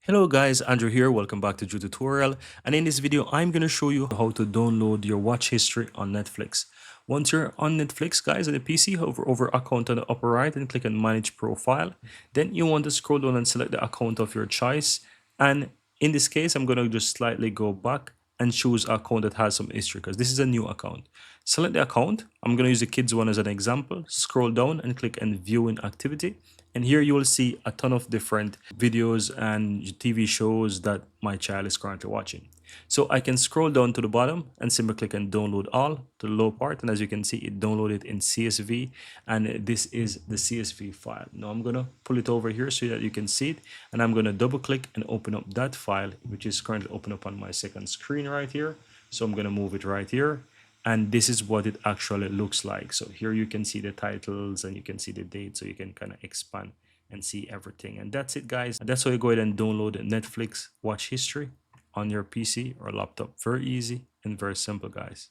Hello guys, Andrew here. Welcome back to Drew Tutorial. And in this video, I'm going to show you how to download your watch history on Netflix. Once you're on Netflix, guys, on the PC, hover over account on the upper right and click on manage profile. Then you want to scroll down and select the account of your choice. And in this case, I'm going to just slightly go back and choose an account that has some history because this is a new account. Select the account. I'm going to use the kids one as an example. Scroll down and click on viewing activity. And here you will see a ton of different videos and TV shows that my child is currently watching. So I can scroll down to the bottom and simply click on download all to the low part. And as you can see, it downloaded in CSV and this is the CSV file. Now I'm going to pull it over here so that you can see it. And I'm going to double click and open up that file, which is currently open up on my second screen right here. So I'm going to move it right here. And this is what it actually looks like. So here you can see the titles and you can see the date, so you can kind of expand and see everything. And that's it, guys. That's how you go ahead and download Netflix watch history on your PC or laptop. Very easy and very simple, guys.